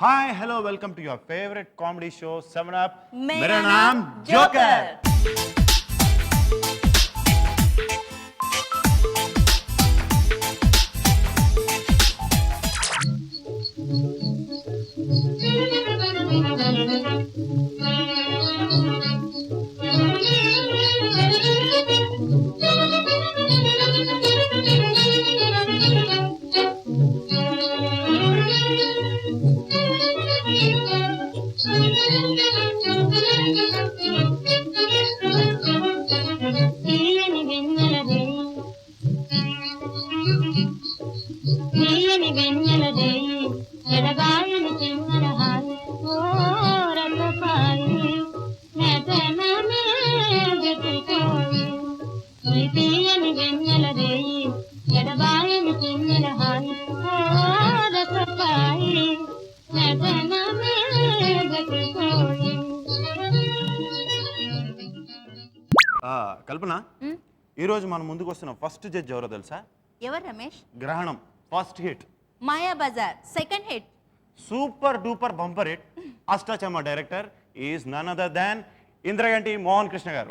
Hi, hello, welcome to your favorite comedy show, 7 Up. मेरा नाम joker. కల్పన ఈ రోజు మన ముందుకు వస్తున్న ఫస్ట్ జడ్జ్ ఎవరో తెలుసా? ఎవరు Ramesh? Grahanam first hit, Maya Bazaar second hit, super duper bumper hit, Ashtachamma director is none other than Indraganti Mohan Krishna garu.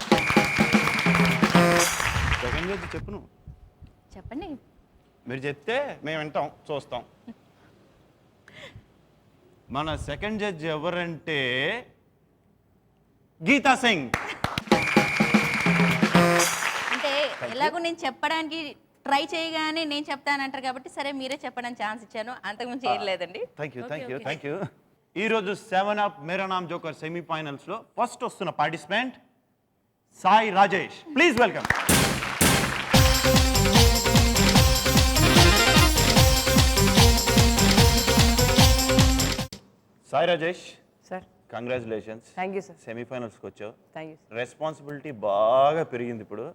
Second judge చెప్పు నువ్వు. చెప్పండి. మీరు చెప్తే మేము వింటాం, చూస్తాం. మన సెకండ్ జడ్జ్ ఎవరంటే గీతా సింగ్. అంటే ఎలాగో నేను చెప్పడానికి ట్రై చేయగానే నేను చెప్తానంటారు కాబట్టి సరే మీరే చెప్పడానికి ఛాన్స్ ఇచ్చాను, అంతకుముందు చేయలేదండి. Thank you. ఈ రోజు 7 up Mera Naam joker semifinals లో ఫస్ట్ వస్తున్న participant Sai Rajesh. Please welcome. Sai Rajesh sir, congratulations. Thank you sir. సెమీఫైనల్స్కి వచ్చావు. Thank you sir. రెస్పాన్సిబిలిటీ బాగా పెరిగింది ఇప్పుడు.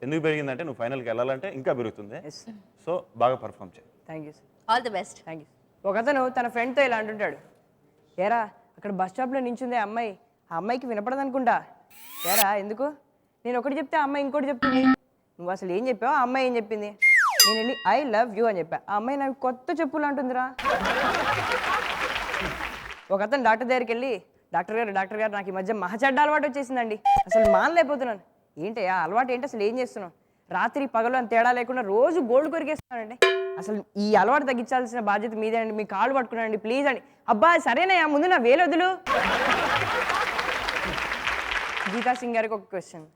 ఎందుకు పెరిగిందంటే నువ్వు ఫైనల్కి వెళ్ళాలంటే ఇంకా పెరుగుతుంది. Yes sir. సో బాగా పర్ఫామ్ చేయి. Thank you sir. All the best. Thank you. ఒకతను తన ఫ్రెండ్తో ఇలా అంటుంటాడు, ఏరా అక్కడ బస్ స్టాప్లో నించుందే అమ్మాయి, ఆ అమ్మాయికి వినపడదనుకుంటా. ఏరా ఎందుకు? నేను ఒకటి చెప్తే ఆ అమ్మాయి ఇంకోటి చెప్తుంది. నువ్వు అసలు ఏం చెప్పావు? ఆ అమ్మాయి ఏం చెప్పింది? నేను వెళ్ళి ఐ లవ్ యూ అని చెప్పా. ఆ అమ్మాయి నాకు కొత్త చెప్పులు అంటుందిరా. ఒకతను డాక్టర్ దగ్గరికి వెళ్ళి, డాక్టర్ గారు నాకు ఈ మధ్య మహచెడ్డ అలవాటు వచ్చేసిందండి, అసలు మానలేకపోతున్నాను. ఏంటి ఆ అలవాటు ఏంటి? అసలు ఏం చేస్తున్నావు? రాత్రి పగలు అని తేడా లేకుండా రోజు గోల్డ్ కొరికేస్తున్నానండి. అసలు ఈ అలవాటు తగ్గించాల్సిన బాధ్యత మీదే అండి, మీ కాళ్ళు పట్టుకున్నానండి ప్లీజ్ అని. అబ్బా సరేనయ్యా, ముందు నా వేలు వదులు. గీతా సింగ్ గారికి ఒక క్వశ్చన్.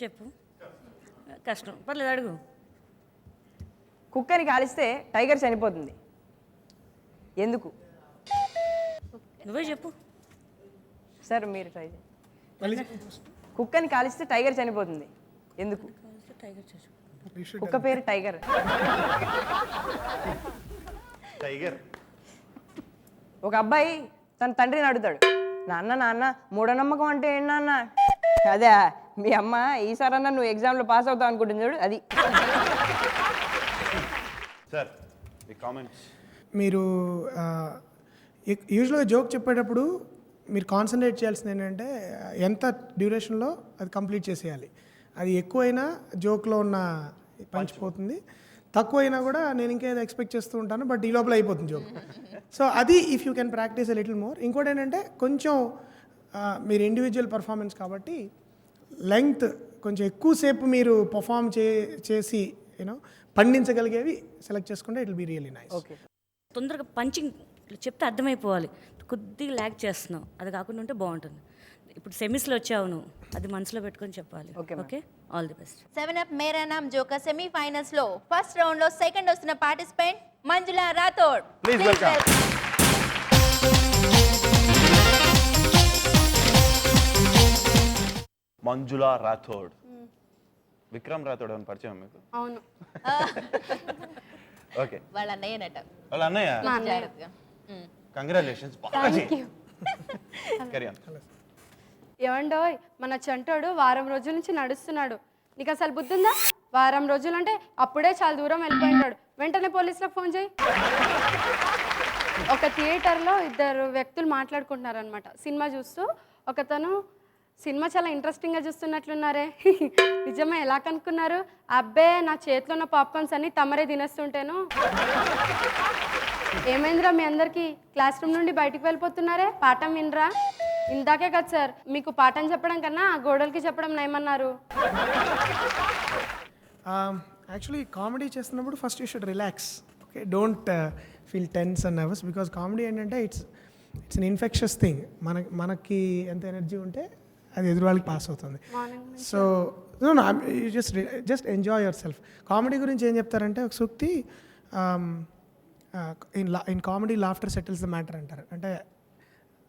చెప్పు. కష్టం, పర్లేదు అడుగు. కుక్కని కాలిస్తే టైగర్ చనిపోతుంది, ఎందుకు? నువ్వే చెప్పు. సార్ మీరు ట్రై చేయండి. కుక్కని కాలిస్తే టైగర్ చనిపోతుంది, ఎందుకు? కుక్క పేరు టైగర్. టైగర్. ఒక అబ్బాయి తన తండ్రిని అడుగుతాడు, నాన్న మూఢనమ్మకం అంటే ఏంటి నాన్న? అదే మీ అమ్మ ఈసారన్నా నువ్వు ఎగ్జామ్లో పాస్ అవుతావు అనుకుంటుంది చూడు, అది. సార్ మీ కామెంట్స్. మీరు యూజువల్గా జోక్ చెప్పేటప్పుడు మీరు కాన్సన్ట్రేట్ చేయాల్సింది ఏంటంటే ఎంత డ్యూరేషన్లో అది కంప్లీట్ చేసేయాలి. అది ఎక్కువైనా జోక్లో ఉన్న పంచిపోతుంది, తక్కువైనా కూడా నేను ఇంకేదో ఎక్స్పెక్ట్ చేస్తూ ఉంటాను, బట్ ఈ లోపల అయిపోతుంది జోక్. సో అది if you can practice a little more. ఇంకోటి ఏంటంటే కొంచెం మీరు ఇండివిజువల్ పర్ఫార్మెన్స్ కాబట్టి లెంగ్త్ కొంచెం ఎక్కువసేపు మీరు పర్ఫామ్ చేసి యూనో పండించగలిగేవి సెలెక్ట్ చేసుకుంటే it will be really nice. Okay. తొందరగా పంచింగ్ చెప్తే అర్థమైపోవాలి, కొద్దిగా ల్యాగ్ చేస్తున్నావు, అది కాకుండా ఉంటే బాగుంటుంది. ఇప్పుడు సెమీస్లో వచ్చావు నువ్వు, అది మనసులో పెట్టుకొని చెప్పాలి. Okay, all the best. 7 up Mera Naam joker semifinals లో ఫస్ట్ రౌండ్ లో సెకండ్ వస్తున్న participant Manjula Rathod. Please welcome. Manjula Rathod. Vikram Rathod అని పరిచయం మీకు? అవును. ఓకే. వాళ్ళ అన్నయ్యనట. వాళ్ళ అన్నయ్య. జాగ్రత్తగా. కంగ్రాచులేషన్స్. బాగా చేయి. Carry on. ఏమండోయ్, మన చంటోడు వారం రోజుల నుంచి నడుస్తున్నాడు. నీకు అసలు బుద్ధి ఉందా? వారం రోజులు అంటే అప్పుడే చాలా దూరం వెళ్ళిపోయింటాడు. వెంటనే పోలీసులకు ఫోన్ చేయి. ఒక థియేటర్లో ఇద్దరు వ్యక్తులు మాట్లాడుకుంటున్నారు అనమాట. సినిమా చూస్తూ ఒకతను, సినిమా చాలా ఇంట్రెస్టింగ్గా చూస్తున్నట్లున్నారే, నిజమే ఎలా కనుక్కున్నారు? అబ్బే నా చేతిలో ఉన్న పాప్కార్న్స్ అన్ని తమరే తినేస్తుంటేను. ఏమైందిరా మీ అందరికి క్లాస్ రూమ్ నుండి బయటికి వెళ్ళిపోతున్నారే? పాఠం వినరా? ఇందాకే కదా సార్ మీకు పాఠం చెప్పడం కన్నా ఆ గోడలకి చెప్పడం నయమన్నారు. యాక్చువల్లీ కామెడీ చేస్తున్నప్పుడు first you should relax. Okay, don't feel tense and nervous, because comedy ఏంటంటే ఇట్స్ అన్ ఇన్ఫెక్షస్ థింగ్. మనకి ఎంత ఎనర్జీ ఉంటే అది ఎదురు వాళ్ళకి పాస్ అవుతుంది. So just enjoy yourself. Comedy గురించి ఏం చెప్తారంటే ఒక సూక్తి, in comedy laughter settles the matter అంటారు. అంటే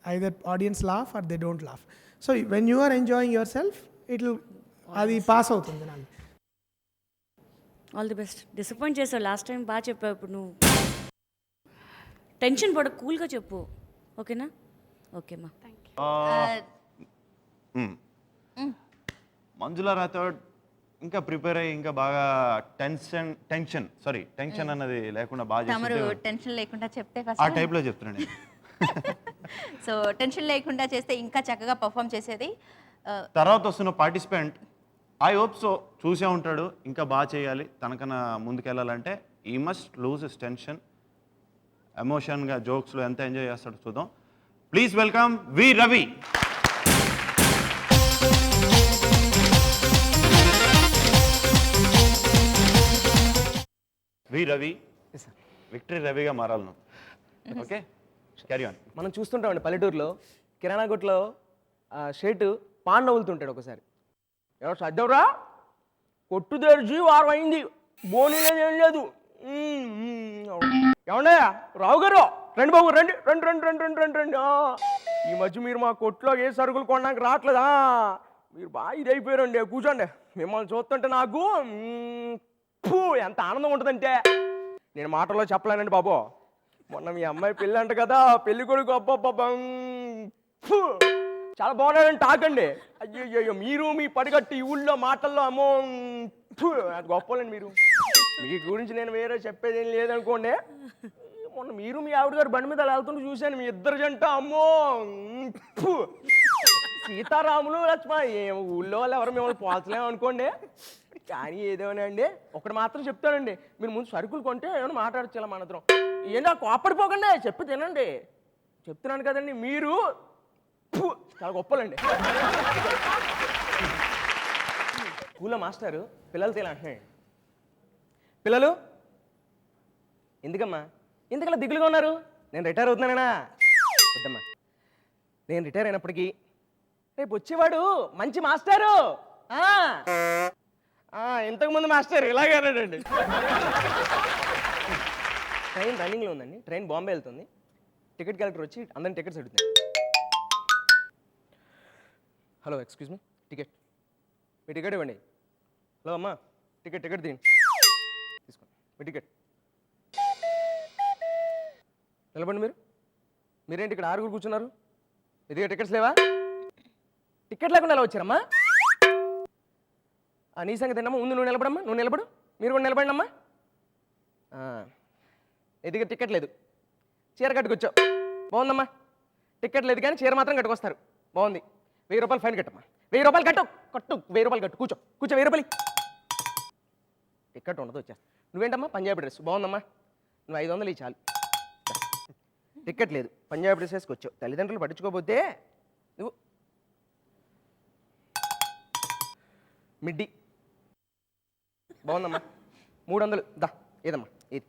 either audience laugh or they don't laugh. So when you are enjoying yourself అది పాస్ అవుతుంది నాకు. All the best. డిసప్పాయింట్ చేసావు లాస్ట్ టైం, బాగా చెప్పావు. ఇప్పుడు నువ్వు టెన్షన్ పడ, కూల్గా చెప్పు, ఓకేనా? ఓకేమ్మా. మంజుల రాథోడ్ ఇంకా ప్రిపేర్ అయ్యి ఇంకా బాగా టెన్షన్ అన్నది లేకుండా బాగా తమరు చేస్తుంటే టెన్షన్ లేకుండా చెప్తే ఆ ఫస్ట్ టైప్లో చెప్తున్నాను నేను. సో టెన్షన్ లేకుండా చేస్తే ఇంకా చక్కగా పర్ఫామ్ చేసేది. తర్వాత వస్తున్న పార్టిసిపెంట్ ఐ హోప్ సో చూసే ఉంటాడు, ఇంకా బాగా చేయాలి, తనకన్నా ముందుకెళ్ళాలంటే ఈ మస్ట్ లూజ్ హిస్ టెన్షన్. ఎమోషన్గా జోక్స్లో ఎంత ఎంజాయ్ చేస్తాడో చూద్దాం. Please welcome V Ravi. V Ravi, victory రవిగా మారాలి నువ్వు. Okay, carry on. మనం చూస్తుంటామండి పల్లెటూరులో కిరాణా కొట్లో షర్టు పాన్ నవ్వులుతుంటాడు ఒకసారి. ఎవరు సర్దవరా, కొట్టు తెరిచి వారం అయింది, బోనీ లేదు ఏం లేదు. ఏమన్నా రావు గారు, రండి బాబు, రండి రండి రండి రండి రండి రండి రండి. ఈ మధ్య మీరు మా కొట్లో ఏ సరుకులు కొనడానికి రావట్లేదా? మీరు బాగా ఇది అయిపోయారండి, కూర్చోండి. మిమ్మల్ని చూస్తుంటే నాకు ఎంత ఆనందం ఉంటుందంటే నేను మాటల్లో చెప్పలేనండి బాబు. మొన్న మీ అమ్మాయి పెళ్ళి అంట కదా, పెళ్లి కొడుకు అబ్బబ్బబ్బా చాలా బాగున్నాడని టాకండి. అయ్యో మీరు మీ పడిగట్టి ఈ ఊళ్ళో మాటల్లో అమ్మో గొప్పలండి మీరు. మీ గురించి నేను వేరే చెప్పేది ఏం లేదనుకోండి. మొన్న మీరు మీ ఆవిడ గారు బండి మీద వెళ్తుంటే చూశాను, మీ ఇద్దరు జంట అమ్మో సీతారాములు లక్ష్మణ. ఊళ్ళో వాళ్ళు ఎవరు మిమ్మల్ని పోల్చలేము అనుకోండి, కానీ ఏదేమన్నా అండి ఒకటి మాత్రం చెప్తానండి, మీరు ముందు సరుకులు కొంటే ఏమైనా మాట్లాడచ్చు ఇలా మనత్రం. ఏంటో కోపడిపోకండి, చెప్పి తినండి. చెప్తున్నాను కదండి, మీరు చాలా గొప్పలండి. స్కూల్లో మాస్టారు పిల్లలతో ఇలా అంటున్నాడు, పిల్లలు ఎందుకమ్మా ఎందుకలా దిగులుగా ఉన్నారు? నేను రిటైర్ అవుతున్నానా? వద్దమ్మా, నేను రిటైర్ అయినప్పటికీ రేపు వచ్చేవాడు మంచి మాస్టారు. ఇంతకుముందు మాస్టర్ ఇలాగేనండి. ట్రైన్ రన్నింగ్లో ఉందండి, ట్రైన్ బాంబే వెళ్తుంది. టికెట్ కలెక్టర్ వచ్చి అందరిని టికెట్స్ అడుగుతుంది. హలో ఎక్స్క్యూజ్ మీ, టికెట్, మీ టికెట్ ఇవ్వండి. హలో అమ్మా, టికెట్ తీయండి, తీసుకోండి మీ టికెట్. నిలబండి మీరేంటి ఇక్కడ ఆరుగురు కూర్చున్నారు? మీ దగ్గర టికెట్స్ లేవా? టికెట్ లేకుండా ఎలా వచ్చారమ్మా? నీ సంగతి ఏంటమ్మా, ముందు నువ్వు నిలబడమ్మా, నువ్వు నిలబడు, మీరు కూడా నిలబడండి అమ్మా. నీ దగ్గర టికెట్ లేదు, చీర కట్టుకొచ్చావు, బాగుందమ్మా. టికెట్ లేదు కానీ చీర మాత్రం కట్టుకొస్తారు, బాగుంది. 1000 రూపాయలు ఫైన్ కట్టమ్మా. 1000 రూపాయలు కట్టు 1000 రూపాయలు కట్టు, కూర్చో 1000 రూపాయలు. టికెట్ ఉండదు, వచ్చేస్తా. నువ్వేంటమ్మా పంజాబీ డ్రెస్, బాగుందమ్మా, నువ్వు 500 చాలు. టికెట్ లేదు, పంజాబీ డ్రెస్ వేసుకొచ్చావు, తల్లిదండ్రులు పట్టించుకోకపోతే నువ్వు మిడ్డి, బాగుందమ్మా, 300 దా, ఏదమ్మా ఏది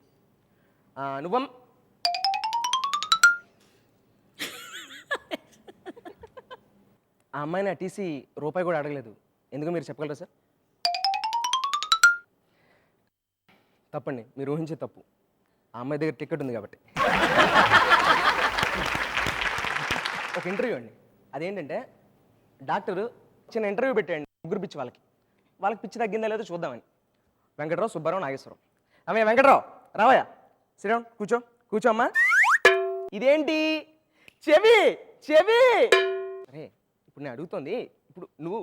నువ్వమ్మ. ఆ అమ్మాయిని టీసీ రూపాయి కూడా అడగలేదు, ఎందుకు మీరు చెప్పగలరా సార్? తప్పండి, మీరు ఊహించే తప్పు. ఆ అమ్మాయి దగ్గర టికెట్ ఉంది కాబట్టి. ఒక ఇంటర్వ్యూ అండి, అదేంటంటే డాక్టరు చిన్న ఇంటర్వ్యూ పెట్టాయండి ముగ్గురు పిచ్చి వాళ్ళకి పిచ్చి తగ్గిందా లేదో చూద్దామని. వెంకటరావు, సుబ్బారావు, నాగేశ్వరం. అమ్మయ్య వెంకటరావు రావయ్యా, శ్రీరామ్ కూర్చో అమ్మా. ఇదేంటి చెవి అరే ఇప్పుడు నేను అడుగుతోంది, ఇప్పుడు నువ్వు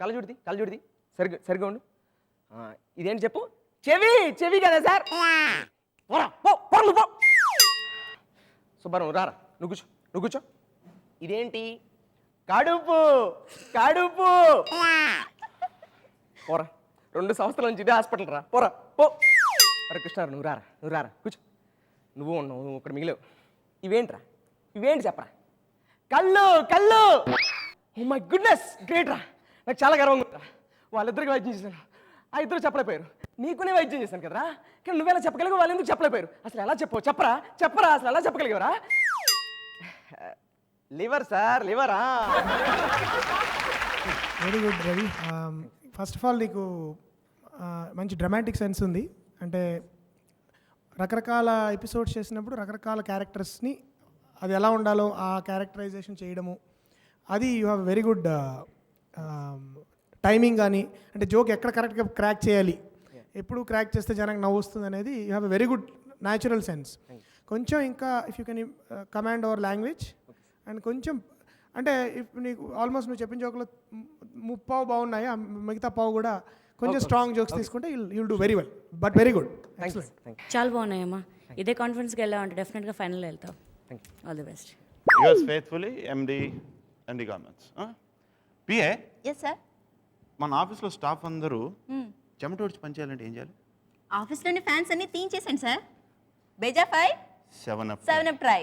కళ్ళజోడిది సరిగ్గా ఉండు. ఇదేంటి చెప్పు. చెవి కదా సార్. సుబ్బారావు రారా, నువ్వు కూర్చో. ఇదేంటి కడుపు పోరా, 2 సంవత్సరాల నుంచి ఇదే హాస్పిటల్ రా, పోరా పో. అరే కృష్ణారు నువ్వు రారా కూర్చో. నువ్వు ఉన్నావు, నువ్వు ఇక్కడ మిగిలేవు. ఇవేంట్రా, ఇవేంటి చెప్పరా? కళ్ళు కళ్ళు, ఓ మై గుడ్నెస్, గ్రేట్ రా. నాకు చాలా గర్వంగా ఉందిరా. వాళ్ళిద్దరికి వైద్యం చేశాను, ఆ ఇద్దరు చెప్పలేకపోయారు. నీకునే వైద్యం చేశాను కదరా, కానీ నువ్వెలా చెప్పగలిగావు, వాళ్ళు ఎందుకు చెప్పలేకపోయారు? అసలు ఎలా చెప్పవు, చెప్పరా చెప్పరా, అసలు ఎలా చెప్పగలిగావరా? లివర్ సార్, లివరా. Very good Ravi. First of all నీకు మంచి డ్రామాటిక్ సెన్స్ ఉంది. అంటే రకరకాల ఎపిసోడ్స్ చేసినప్పుడు రకరకాల క్యారెక్టర్స్ని అది ఎలా ఉండాలో ఆ క్యారెక్టరైజేషన్ చేయడము, అది you have very good timing. కానీ అంటే జోక్ ఎక్కడ కరెక్ట్గా క్రాక్ చేయాలి, ఎప్పుడు క్రాక్ చేస్తే జనానికి నవ్వు వస్తుంది అనేది you have a very good natural sense. కొంచెం ఇంకా if you can command hour language and కొంచెం అంటే నీకు ఆల్మోస్ట్ నువ్వు చెప్పిన జోకులు 30 బాగున్నాయి, మిగతా పావు కూడా కొంచెం స్ట్రాంగ్ జోక్స్ తీసుకుంటే you'll do very well. But very good, చాలా బాగున్నాయమ్మా. ఇదే కాన్ఫిడెన్స్గా వెళ్ళామంటే డెఫినెట్గా ఫైనల్ వెళ్తాం. All the best. Yours faithfully MD garments. PA, yes sir. మన ఆఫీస్లో స్టాఫ్ అందరూ చెమట ఊడ్చి పనిచేయాలంటే ఏం చేయాలి? ఆఫీస్లోని ఫ్యాన్స్ అన్ని తీయించేసండి సార్. బేజా 5 7 up. 7 up try.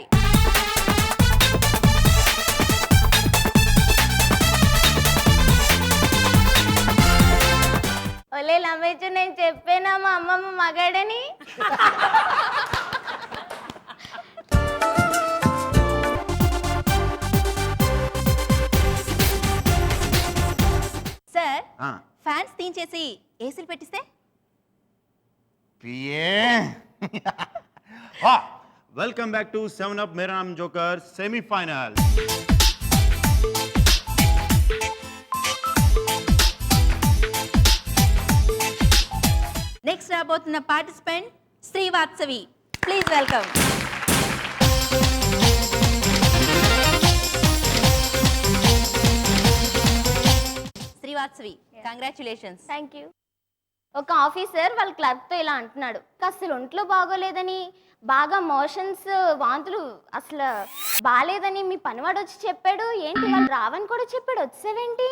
ఒలే లమేచు, నేను చెప్పేనా మా అమ్మమ్మ మగాడని. సార్, ఫ్యాన్స్ తీయించేసి ఏసీలు పెట్టిస్తే? PA, welcome back to 7 up Mera Naam joker semifinal. Next రాబోతున్న participant Srivatsavi. Please welcome. Srivatsavi, congratulations. Thank you. ఒక ఆఫీసర్ వాళ్ళ క్లర్క్తో ఇలా అంటున్నాడు, అసలు ఒంట్లో బాగోలేదని, బాగా మోషన్స్, వాంతులు అసలు బాగాలేదని మీ పనివాడు వచ్చి చెప్పాడు. ఏంటి వాళ్ళు రావని కూడా చెప్పాడు, వచ్చేవేంటి?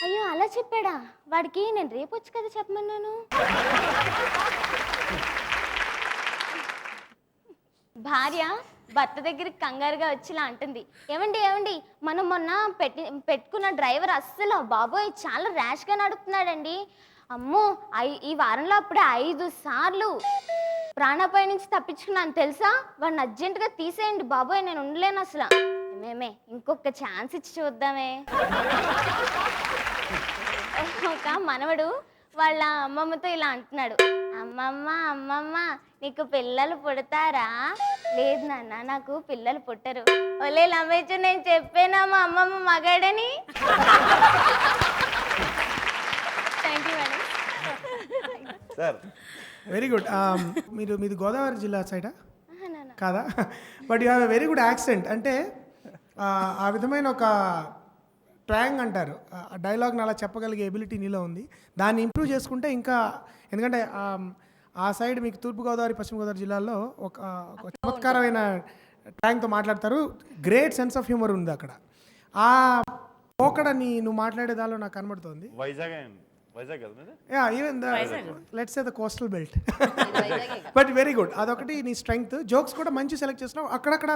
అయ్యో అలా చెప్పాడా? వాడికి నేను రేపు వచ్చి కదా చెప్పమన్నాను. భార్య భర్త దగ్గరికి కంగారుగా వచ్చేలా అంటుంది, ఏమండి ఏమండి, మనం మొన్న పెట్టుకున్న డ్రైవర్ అస్సలు బాబోయ్ చాలా ర్యాష్గా నడుపుతున్నాడండి. అమ్మో ఈ వారంలో అప్పుడే 5 సార్లు ప్రాణాపాయ నుంచి తప్పించుకున్నాను తెలుసా. వాడిని అర్జెంటుగా తీసేయండి బాబోయ్, నేను ఉండలేను అసలు. మేమే ఇంకొక ఛాన్స్ ఇచ్చి చూద్దామే. ఒక మనవడు వాళ్ళ అమ్మమ్మతో ఇలా అంటున్నాడు, అమ్మమ్మ అమ్మమ్మ నీకు పిల్లలు పుడతారా? లేదు నాన్న, నాకు పిల్లలు పుట్టరు. ఒలే లమేచు, నేను చెప్పేనా మా అమ్మమ్మ మగాడని. Thank you madam. Sir, very good. మీది గోదావరి జిల్లా సైడా కాదా? But you have a very good accent. అంటే ఆ విధమైన ఒక ట్రాంగ్ అంటారు, ఆ డైలాగ్ని అలా చెప్పగలిగే ఎబిలిటీ నీలో ఉంది. దాన్ని ఇంప్రూవ్ చేసుకుంటే ఇంకా, ఎందుకంటే ఆ సైడ్ మీకు తూర్పుగోదావరి పశ్చిమ గోదావరి జిల్లాల్లో ఒక చమత్కారమైన ట్రాంగ్తో మాట్లాడతారు. గ్రేట్ సెన్స్ ఆఫ్ హ్యూమర్ ఉంది అక్కడ. ఆ పోకడని నువ్వు మాట్లాడే దానిలో నాకు కనబడుతుంది. వైజాగ్ కదా? Yeah, even let's say the coastal belt. But very good, అదొకటి నీ స్ట్రెంగ్త్. జోక్స్ కూడా మంచి సెలెక్ట్ చేస్తున్నావు. అక్కడక్కడ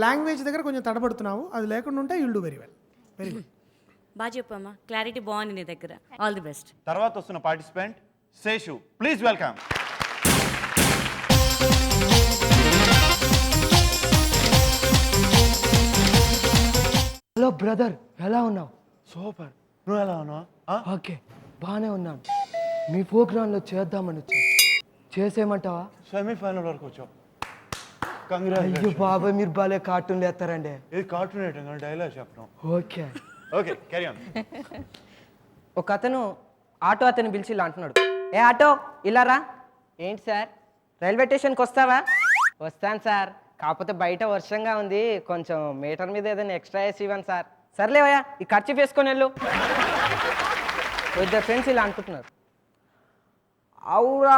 లాంగ్వేజ్ దగ్గర కొంచెం తడబడుతున్నావు, అది లేకుండా ఉంటే you'll do very well. Very good, బాగా చెప్పమ్మా, క్లారిటీ బాగుంది నీ దగ్గర. All the best. తర్వాత వస్తున్న participant Seshu. Please welcome. Hello brother, ఎలా ఉన్నావు? సూపర్. నువ్వు ఎలా ఉన్నావు? ఓకే, బాగానే ఉన్నాను. మీ ప్రోగ్రాంలో చేద్దామని వచ్చాను, చేసేయమంటావా? సెమీఫైనల్ వరకు వచ్చావు. అయ్యో కంగ్రాచులేషన్స్. బాబాయ్, మీరు బాలే కార్టూన్లు వేస్తారండి. ఇది కార్టూన్ ఐటమ్, డైలాగ్ చెప్పడం. Okay okay, carry on. ఒక అతను ఆటో అతను పిలిచి ఇలా అంటున్నాడు, ఏ ఆటో ఇలా రా. ఏంటి సార్, రైల్వే స్టేషన్కి వస్తావా? వస్తాను సార్, కాకపోతే బయట వర్షంగా ఉంది, కొంచెం మీటర్ మీద ఏదైనా ఎక్స్ట్రా వేసి ఇవ్వండి సార్. సర్లేవయ్యా, ఈ ఖర్చు వేసుకొని వెళ్ళు. ఇద్దరు ఫ్రెండ్స్ ఇలా అనుకుంటున్నారు, అవురా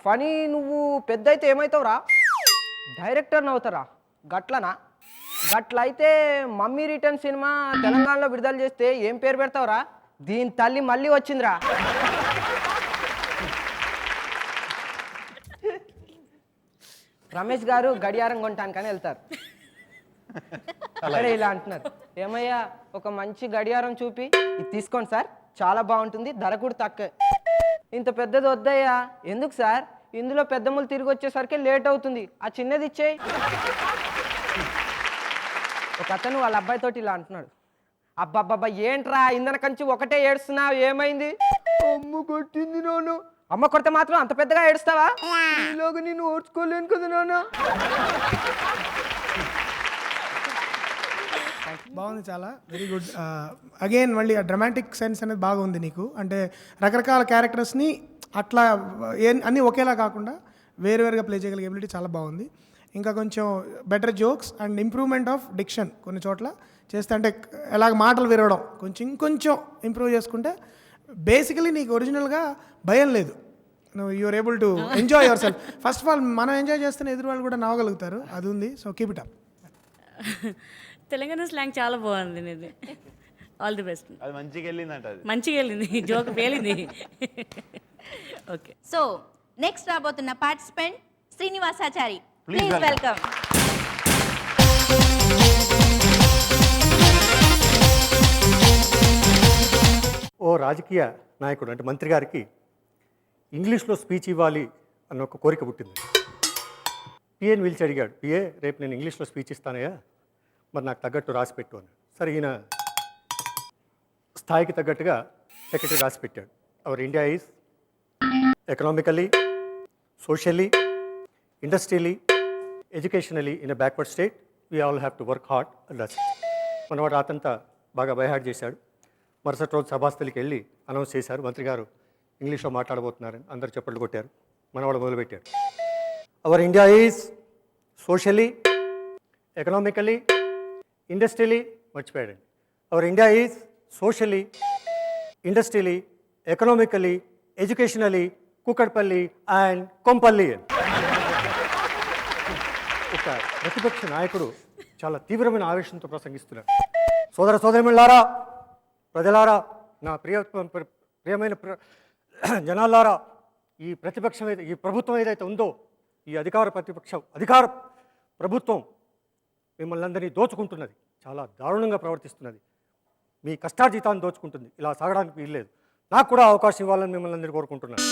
ఫనీ, నువ్వు పెద్ద అయితే ఏమవుతావురా? డైరెక్టర్ని అవుతారా? గట్లనా? గట్లయితే మమ్మీ రిటర్న్ సినిమా తెలంగాణలో విడుదల చేస్తే ఏం పేరు పెడతావురా? దీని తల్లి మళ్ళీ వచ్చిందిరా. రమేష్ గారు గడియారం కొంటానికని వెళ్తారు. అక్కడ ఇలా అంటున్నారు, ఏమయ్యా ఒక మంచి గడియారం చూపి, ఇది తీసుకోండి సార్, చాలా బాగుంటుంది, ధర కూడా తక్కువ. ఇంత పెద్దది వద్దయ్యా. ఎందుకు సార్? ఇందులో పెద్దములు తిరిగి వచ్చేసరికి లేట్ అవుతుంది, ఆ చిన్నది ఇచ్చేయి. ఒక అతను వాళ్ళ అబ్బాయితోటి ఇలా అంటున్నాడు, అబ్బాబ్బా ఏంట్రా ఇందన కంచి ఒకటే ఏడుస్తున్నావు, ఏమైంది? అమ్మ కొట్టింది నాన్న. అమ్మ కొడితే మాత్రం అంత పెద్దగా ఏడుస్తావా? ఇలాగ నేను ఓడ్చుకోలేను కదా నాన్న. బాగుంది, చాలా వెరీ గుడ్. అగైన్ మళ్ళీ ఆ డ్రమాటిక్ సెన్స్ అనేది బాగుంది నీకు. అంటే రకరకాల క్యారెక్టర్స్ని అట్లా అన్నీ ఒకేలా కాకుండా వేరువేరుగా ప్లే చేయగలిగే ఎబిలిటీ చాలా బాగుంది. ఇంకా కొంచెం better jokes and improvement of diction కొన్ని చోట్ల చేస్తే, అంటే ఎలాగ మాటలు విరవడం ఇంకొంచెం ఇంప్రూవ్ చేసుకుంటే బేసికలీ నీకు ఒరిజినల్గా భయం లేదు. నువ్వు you are able to enjoy yourself. First of all మనం ఎంజాయ్ చేస్తేనే ఎదురు వాళ్ళు కూడా నవ్వగలుగుతారు, అది ఉంది. So keep it up. Telangana slang చాలా బాగుంది నీది. All the best. అది మంచిగా వెళ్ళిందంట, అది మంచిగా వెళ్ళింది, జోక్ పేలింది. ఓకే. సో నెక్స్ట్ రాబోతున్న participant Srinivasachari, Please please welcome. ఓ రాజకీయ నాయకుడు అంటే మంత్రి గారికి ఇంగ్లీష్లో స్పీచ్ ఇవ్వాలి అన్న ఒక కోరిక పుట్టింది. పిఏని పిలిచి అడిగాడు, పిఏ రేపు నేను ఇంగ్లీష్లో స్పీచ్ ఇస్తానయ్యా, మరి నాకు తగ్గట్టు రాసి పెట్టు అని. సరే ఈయన స్థాయికి తగ్గట్టుగా సెక్రటరీ రాసి పెట్టాడు. Our India is economically, socially, industrially, educationally in a backward state, we all have to work hard and that's. మనవాడు రాతంతా బాగా బైహార్డ్ చేశాడు. మరుసటి రోజు సభాస్థలికి వెళ్ళి అనౌన్స్ చేశారు, మంత్రి గారు ఇంగ్లీష్లో మాట్లాడబోతున్నారని. అందరు చప్పట్లు కొట్టారు. మనవాడు మొదలుపెట్టాడు, our India is socially, economically, industrially, మర్చిపోయాడండి, our India is socially, industrially, economically, educationally, Kukatpally and Kompally. ఒక ప్రతిపక్ష నాయకుడు చాలా తీవ్రమైన ఆవేశంతో ప్రసంగిస్తున్నాడు. సోదర సోదరిమణులారా, ప్రజలారా, నా ప్రియమైన జనాలారా, ఈ ప్రతిపక్షం ఈ ప్రభుత్వం ఏదైతే ఉందో, ఈ అధికార ప్రభుత్వం మిమ్మల్ని అందరినీ దోచుకుంటున్నది, చాలా దారుణంగా ప్రవర్తిస్తున్నది, మీ కష్టార్జితాన్ని దోచుకుంటుంది. ఇలా సాగడానికి వీల్లేదు. నాకు కూడా అవకాశం ఇవ్వాలని మిమ్మల్ని అందరినీ కోరుకుంటున్నాను.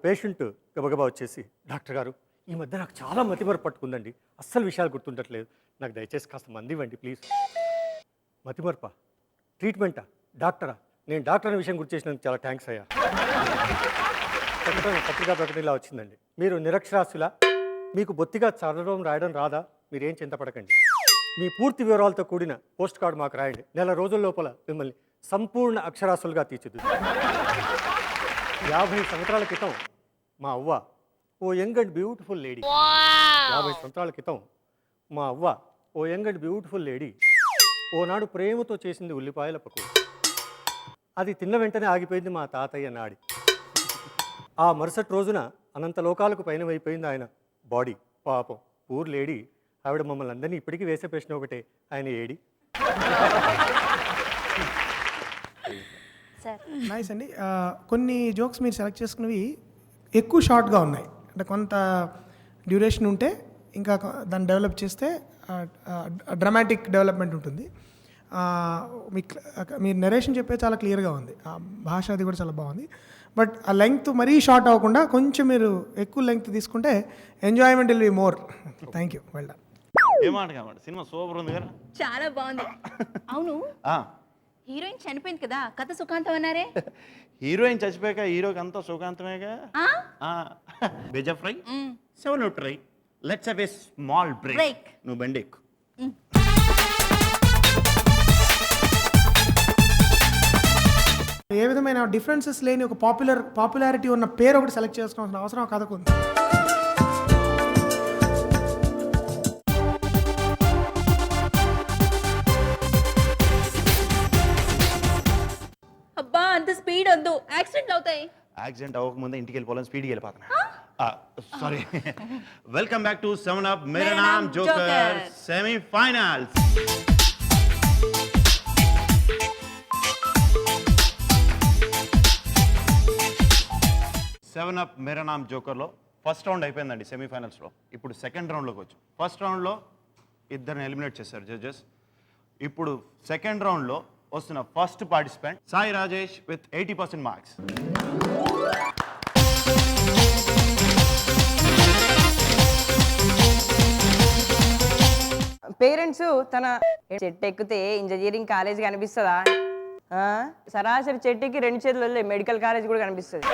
పేషెంట్ గబగబా వచ్చేసి, డాక్టర్ గారు ఈ మధ్య నాకు చాలా మతిమరుపు పట్టుకుందండి, అస్సలు విషయాలు గుర్తుండట్లేదు, నాకు దయచేసి కాస్త మంది ఇవ్వండి ప్లీజ్. మతిమరుపా? ట్రీట్మెంటా? డాక్టరా? నేను డాక్టర్ అనే విషయం గుర్తు చేసినందుకు చాలా థ్యాంక్స్ అయ్యా. పత్రికా ప్రకటన ఇలా వచ్చిందండి, మీరు నిరక్షరాస్యులా, మీకు బొత్తిగా చదవడం రాయడం రాదా, మీరేం చింతపడకండి, మీ పూర్తి వివరాలతో కూడిన పోస్ట్ కార్డు మాకు రాయండి, నెల రోజుల లోపల మిమ్మల్ని సంపూర్ణ అక్షరాస్యులుగా తీర్చిదిద్దుతాం. 50 సంవత్సరాల క్రితం మా అవ్వ ఓ యంగ్ అండ్ బ్యూటిఫుల్ లేడీ, 50 సంవత్సరాల క్రితం మా అవ్వ ఓ యంగ్ అండ్ బ్యూటిఫుల్ లేడీ ఓనాడు ప్రేమతో చేసింది ఉల్లిపాయల పకోడీ. అది తిన్న వెంటనే ఆగిపోయింది మా తాతయ్య నాడి. ఆ మరుసటి రోజున అనంత లోకాలకు పైన అయిపోయింది ఆయన బాడీ. పాపం పూర్ లేడీ, ఆవిడ మమ్మల్ని అందరినీ ఇప్పటికీ వేసే ప్రశ్న ఒకటే, ఆయన ఏడి. నైస్ అండి. కొన్ని జోక్స్ మీరు సెలెక్ట్ చేసుకున్నవి ఎక్కువ షార్ట్గా ఉన్నాయి, అంటే కొంత డ్యూరేషన్ ఉంటే ఇంకా దాన్ని డెవలప్ చేస్తే డ్రామాటిక్ డెవలప్మెంట్ ఉంటుంది. మీరు నరేషన్ చెప్పే చాలా క్లియర్గా ఉంది, ఆ భాష అది కూడా చాలా బాగుంది. బట్ ఆ లెంగ్త్ మరీ షార్ట్ అవ్వకుండా కొంచెం మీరు ఎక్కువ లెంగ్త్ తీసుకుంటే enjoyment will be more. Thank you, well done. ఏమాట కామాట, సినిమా సూపర్ ఉంది కదా, చాలా బాగుంది. అవును, హీరోయిన్ చనిపోయింది కదా, కథ సుఖాంతం అన్నారే? హీరోయిన్ చచ్చిపోయాక హీరోకి అంతా సుఖాంతమేగా. Veg fry, 7 try, let's have a small break. నువ్వు బండి ఎక్కు. ఏ విధమైన డిఫరెన్సెస్ లేని ఒక పాపులారిటీ ఉన్న పేరు ఒకటి సెలెక్ట్ చేసుకోవాల్సిన అవసరం ఆ కథకు ఉంది. అబ్బా, అంత స్పీడ్ వద్దు, యాక్సిడెంట్ అవుతాయి. యాక్సిడెంట్ అవ్వకముందే ఇంటికి వెళ్ళిపోవాలని స్పీడ్కి వెళ్ళిపోతున్నా. Sorry. Welcome back to 7 Up Mera Naam joker semifinals. Seven up Mera NAM జోకర్లో first round అయిపోయిందండి సెమీఫైనల్స్లో. ఇప్పుడు సెకండ్ రౌండ్లోకి వచ్చాం. ఫస్ట్ రౌండ్లో ఇద్దరిని ఎలిమినేట్ చేశారు జడ్జెస్. ఇప్పుడు సెకండ్ రౌండ్లో వస్తున్న first participant Sai Rajesh with 80% marks. Parents తన చెట్టు ఎక్కితే ఇంజనీరింగ్ కాలేజ్ కనిపిస్తుందా? సరాసరి చెట్టు ఎక్కి 2 చేతులలో మెడికల్ కాలేజ్ కూడా కనిపిస్తుంది.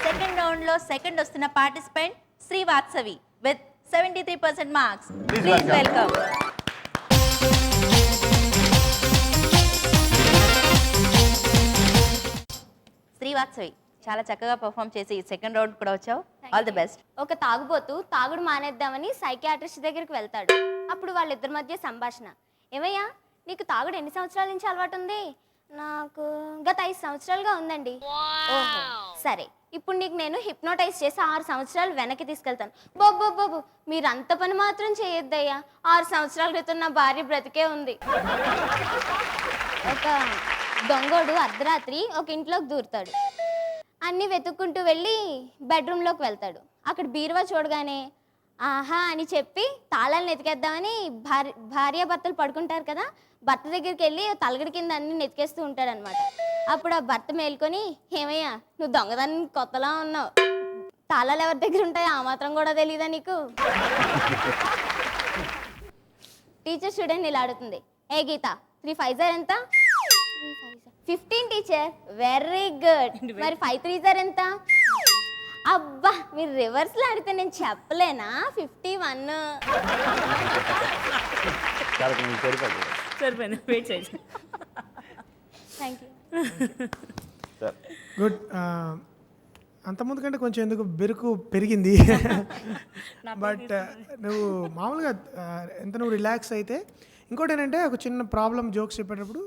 సెకండ్ రౌండ్ లో సెకండ్ వస్తున్న participant Srivatsavi with 73% marks. Please please welcome. Welcome. Srivatsavi చాలా చక్కగా పర్ఫామ్ చేసి సెకండ్ రౌండ్ కూడా వచ్చావు. All the best. ఒక తాగుబోతు తాగుడు మానేద్దామని సైకియాట్రిస్ట్ దగ్గరికి వెళ్తాడు. అప్పుడు వాళ్ళిద్దరి మధ్య సంభాషణ. ఏమయ్యా, నీకు తాగుడు ఎన్ని సంవత్సరాల నుంచి అలవాటు ఉంది? నాకు గత 5 సంవత్సరాలుగా ఉందండి. ఓహో, సరే. ఇప్పుడు నీకు నేను హిప్నోటైజ్ చేసి 6 సంవత్సరాలు వెనక్కి తీసుకెళ్తాను. బాబు మీరు అంత పని మాత్రం చేయొద్దయ్యా. 6 సంవత్సరాల క్రితం నా భార్య బ్రతికే ఉంది. ఒక దొంగోడు అర్ధరాత్రి ఒక ఇంట్లోకి దూరుతాడు. అన్నీ వెతుక్కుంటూ వెళ్ళి బెడ్రూమ్లోకి వెళ్తాడు. అక్కడ బీరువా చూడగానే ఆహా అని చెప్పి తాళాలను ఎతికేద్దామని భార్యాభర్తలు పడుకుంటారు కదా, భర్త దగ్గరికి వెళ్ళి తలగడి కింద అన్ని నెతికేస్తూ ఉంటాడనమాట. అప్పుడు ఆ భర్త మేల్కొని, ఏమయ్యా నువ్వు దొంగదాన్ని కొత్తలా ఉన్నావు, తాళాలు ఎవరి దగ్గర ఉంటాయో ఆ మాత్రం కూడా తెలీదా నీకు? టీచర్ స్టూడెంట్ ఇలా అడుగుతుంది. ఏ గీత, 3 5 ఎంత? 15 టీచర్. Very good. మరి 5 3 ఎంత? అబ్బా, మీరు రివర్స్లో అడిగితే నేను చెప్పలేనా? 51. సరిపోయింది, వెయిట్ చేయండి. Thank you. గుడ్. అంతకుముందు కంటే కొంచెం ఎందుకు బెరుకు పెరిగింది. బట్ నువ్వు మామూలుగా ఎంత నువ్వు రిలాక్స్ అయితే. ఇంకోటి ఏంటంటే, ఒక చిన్న ప్రాబ్లం జోక్స్ చెప్పేటప్పుడు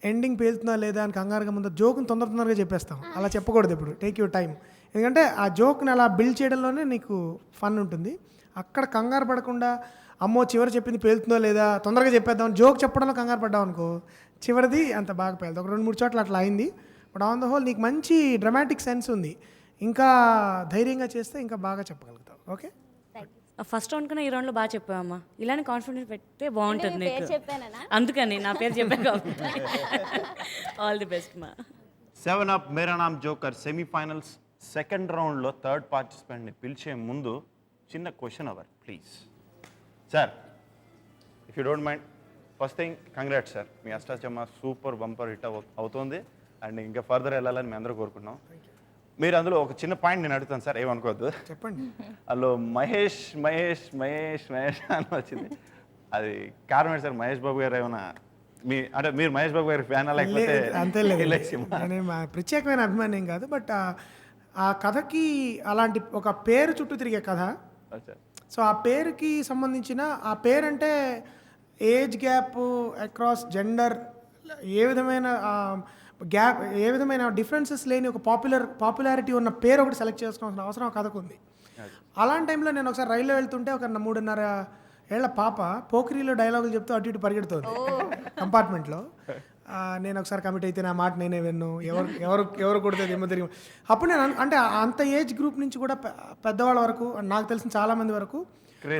ఎండింగ్ పేలుతుందా లేదా అని కంగారుగా ముందు జోక్ని తొందరగా చెప్పేస్తాం. అలా చెప్పకూడదు. ఇప్పుడు టేక్ యూర్ టైం. ఎందుకంటే ఆ జోక్ని అలా బిల్డ్ చేయడంలోనే నీకు ఫన్ ఉంటుంది. అక్కడ కంగారు పడకుండా అమ్మో చివరి చెప్పింది పేలుతుందో లేదా తొందరగా చెప్పేద్దాం జోక్ చెప్పడంలో కంగారు పడ్డావు అనుకో, చివరిది అంత బాగా పేలుతుంది. ఒక 2 3 చోట్ల అట్లా అయింది. బట్ ఆన్ ద హోల్ నీకు మంచి డ్రమాటిక్ సెన్స్ ఉంది. ఇంకా ధైర్యంగా చేస్తే ఇంకా బాగా చెప్పగలుగుతావు. ఓకే, ఫస్ట్ రౌండ్ కన్నా ఈ రౌండ్లో బాగా చెప్పావమ్మా. ఇలానే కాన్ఫిడెన్స్ పెడితే బాగుంటుంది పేరు నీకు. చెప్పానా? అందుకని నా పేరు చెప్పాను. ఆల్ ది బెస్ట్ మా. 7 up Mera Naam joker semifinals second రౌండ్లో థర్డ్ పార్టిసిపెంట్ని పిలిచే ముందు చిన్న question hour please. Sir, if you don't mind, first thing congrats sir, మీ అష్టాచమ్మ సూపర్ బంపర్ హిట్ అవుతుంది. అండ్ ఇంకా ఫర్దర్ వెళ్ళాలని మేము అందరూ కోరుకుంటున్నాం. మీరు అందులో ఒక చిన్న పాయింట్ నేను అడుగుతాను సార్, ఏమనుకోవద్దు. చెప్పండి. అందులో మహేష్ మహేష్ మహేష్ మహేష్ అని వచ్చింది. అది కారణం ఏంటి సార్? మహేష్ బాబు గారు ఏమైనా అంటే మీరు మహేష్ బాబు గారి ఫ్యానా లేకపోతే? అంతే లేదు, నేను ప్రత్యేకమైన అభిమానం ఏం కాదు. బట్ ఆ కథకి అలాంటి ఒక పేరు చుట్టూ తిరిగే కథ. సో ఆ పేరుకి సంబంధించిన ఆ పేరంటే ఏజ్ గ్యాప్ అక్రాస్ జెండర్ ఏ విధమైన గ్యాప్ ఏ విధమైన డిఫరెన్సెస్ లేని ఒక పాపులారిటీ ఉన్న పేరు ఒకటి సెలెక్ట్ చేసుకోవాల్సిన అవసరం ఆ కథకు ఉంది. అలాంటి టైంలో నేను ఒకసారి రైల్లో వెళ్తుంటే ఒక 3.5 ఏళ్ల పాప పోకిరీలో డైలాగులు చెప్తూ అటు ఇటు పరిగెడుతుంది కంపార్ట్మెంట్లో. నేను ఒకసారి కమిట్ అయితే నా మాట నేనే విన్ను, ఎవరు కొడితే ఏమో తిరిగి. అప్పుడు నేను అంటే అంత ఏజ్ గ్రూప్ నుంచి కూడా పెద్దవాళ్ళ వరకు నాకు తెలిసిన చాలామంది వరకు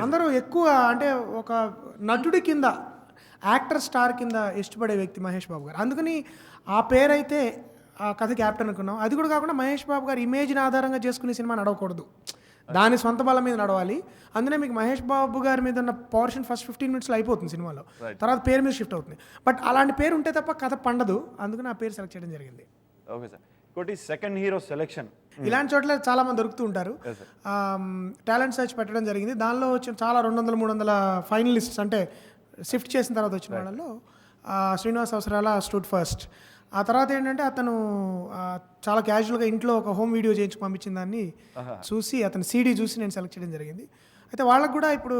అందరూ ఎక్కువ అంటే ఒక నటుడి కింద, యాక్టర్ స్టార్ కింద ఇష్టపడే వ్యక్తి మహేష్ బాబు గారు. అందుకని ఆ పేరైతే ఆ కథ క్యాప్టెన్ అనుకున్నాం. అది కూడా కాకుండా మహేష్ బాబు గారు ఇమేజ్ని ఆధారంగా చేసుకునే సినిమా నడవకూడదు, దాని సొంత బలం మీద నడవాలి. అందుకే మీకు మహేష్ బాబు గారి మీద ఉన్న పోర్షన్ ఫస్ట్ 15 minutesలో అయిపోతుంది సినిమాలో, తర్వాత పేరు మీద షిఫ్ట్ అవుతుంది. బట్ అలాంటి పేరు ఉంటే తప్ప కథ పండదు. అందుకని ఆ పేరు సెలెక్ట్ చేయడం జరిగింది. Okay sir. ఇంకోటి సెకండ్ హీరో సెలెక్షన్ ఇలాంటి చోట్ల చాలా మంది దొరుకుతూ ఉంటారు. టాలెంట్ సర్చ్ పెట్టడం జరిగింది. దానిలో వచ్చిన చాలా 200-300 ఫైనలిస్ట్స్ అంటే షిఫ్ట్ చేసిన తర్వాత వచ్చిన వాళ్ళలో శ్రీనివాస్ అవసరాల స్టూడ్ ఫస్ట్. ఆ తర్వాత ఏంటంటే అతను చాలా క్యాజువల్గా ఇంట్లో ఒక హోమ్ వీడియో చేయించి పంపించిన దాన్ని చూసి అతను సీడీ చూసి నేను సెలెక్ట్ చేయడం జరిగింది. అయితే వాళ్ళకు కూడా ఇప్పుడు